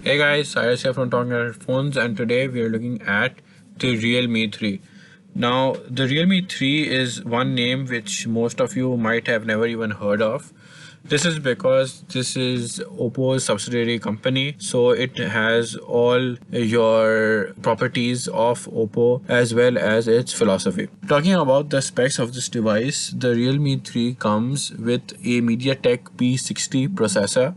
Hey guys, Cyrus here from Talking About Phones, and today we are looking at the Realme 3. Now, the Realme 3 is one name which most of you might have never even heard of. This is because this is Oppo's subsidiary company, so it has all your properties of Oppo as well as its philosophy. Talking about the specs of this device, the Realme 3 comes with a MediaTek P60 processor.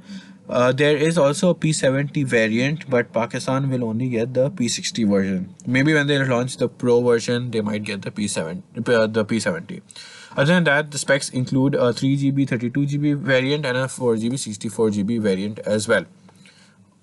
There is also a P70 variant, but Pakistan will only get the P60 version. Maybe when they launch the Pro version, they might get the P70. Other than that, the specs include a 3GB 32GB variant and a 4GB 64GB variant as well.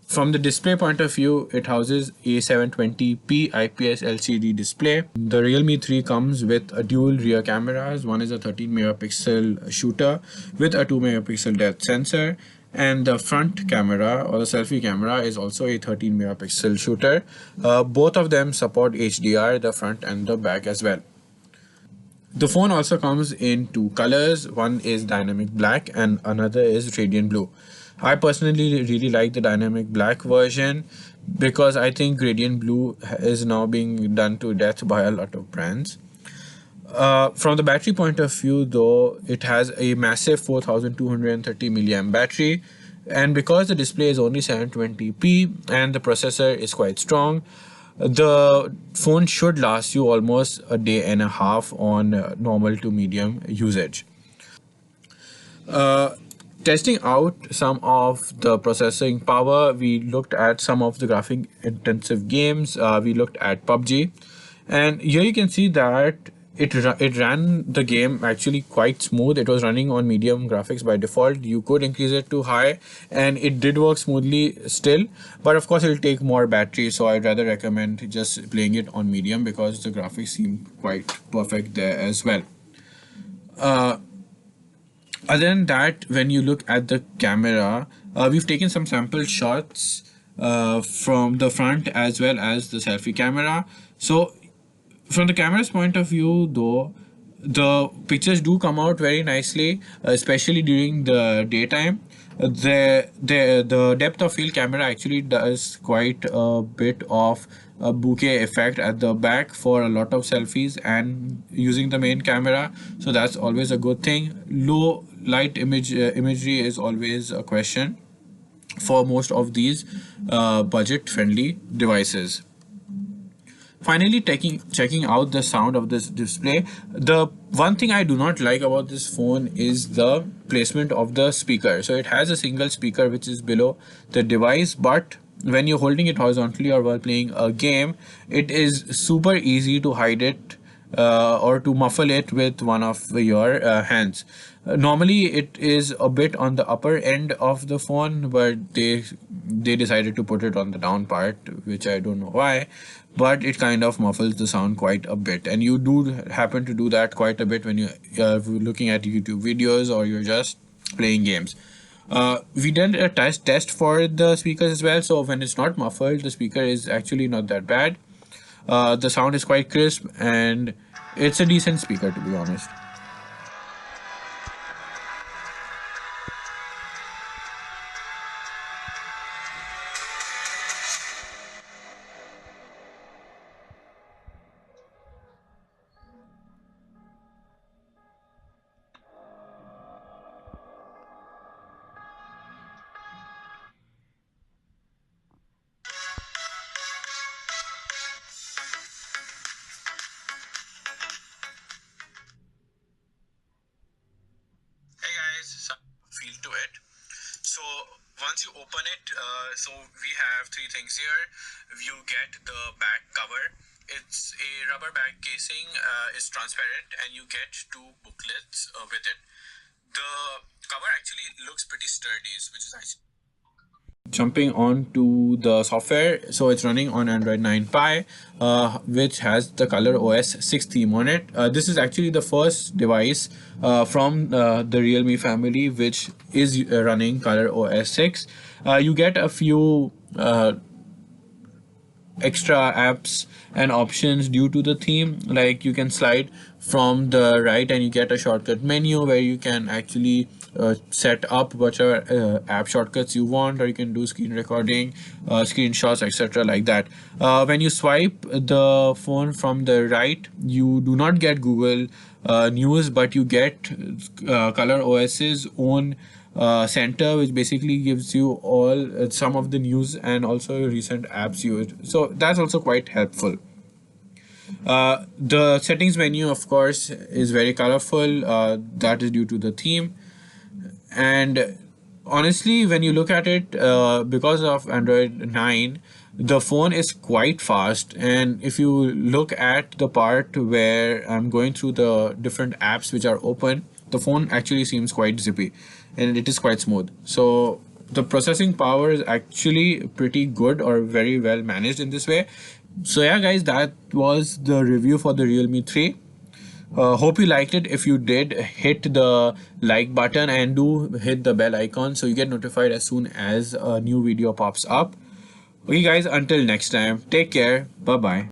From the display point of view, it houses a 720p IPS LCD display. The Realme 3 comes with a dual rear cameras. One is a 13 megapixel shooter with a 2 megapixel depth sensor. And the front camera or the selfie camera is also a 13 megapixel shooter. Both of them support HDR, the front and the back as well. The phone also comes in two colors. One is dynamic black and another is radiant blue. I personally really like the dynamic black version because I think radiant blue is now being done to death by a lot of brands. From the battery point of view though, it has a massive 4230 milliamp battery, and because the display is only 720p and the processor is quite strong, the phone should last you almost a day and a half on normal to medium usage. Testing out some of the processing power, we looked at some of the graphic intensive games. We looked at PUBG, and here you can see that it ran the game actually quite smooth. It was running on medium graphics by default. You could increase it to high and it did work smoothly still, but of course it'll take more battery, so I'd rather recommend just playing it on medium because the graphics seem quite perfect there as well. Other than that, when you look at the camera, we've taken some sample shots from the front as well as the selfie camera. So from the camera's point of view though, the pictures do come out very nicely, especially during the daytime. The depth of field camera actually does quite a bit of a bokeh effect at the back for a lot of selfies and using the main camera, so that's always a good thing. Low light imagery is always a question for most of these budget friendly devices. Finally, checking out the sound of this display. The one thing I do not like about this phone is the placement of the speaker. So it has a single speaker which is below the device, but when you're holding it horizontally or while playing a game, it is super easy to hide it or to muffle it with one of your hands. Normally it is a bit on the upper end of the phone, but they decided to put it on the down part, which I don't know why, but it kind of muffles the sound quite a bit, and you do happen to do that quite a bit when you're looking at YouTube videos or you're just playing games. We did a test for the speakers as well, so when it's not muffled, the speaker is actually not that bad. The sound is quite crisp and it's a decent speaker, to be honest. Hey guys, some feel to it. So once you open it, so we have three things here. You get the back cover. It's a rubber back casing, it's transparent, and you get two booklets with it. The cover actually looks pretty sturdy, which is actually jumping on to the software. So it's running on Android 9 Pie, which has the Color OS 6 theme on it. This is actually the first device from the Realme family which is running Color OS 6. You get a few extra apps and options due to the theme. Like you can slide from the right and you get a shortcut menu where you can actually set up whatever app shortcuts you want, or you can do screen recording, screenshots, etc. like that. When you swipe the phone from the right, you do not get Google News, but you get Color OS's own center, which basically gives you all some of the news and also recent apps used. So that's also quite helpful. The settings menu, of course, is very colorful. That is due to the theme. And honestly, when you look at it, because of Android 9, the phone is quite fast. And if you look at the part where I'm going through the different apps which are open, the phone actually seems quite zippy and it is quite smooth. So the processing power is actually pretty good or very well managed in this way. So yeah guys, that was the review for the Realme 3. Hope you liked it. If you did, hit the like button and do hit the bell icon so you get notified as soon as a new video pops up. Okay guys, until next time, take care. Bye bye.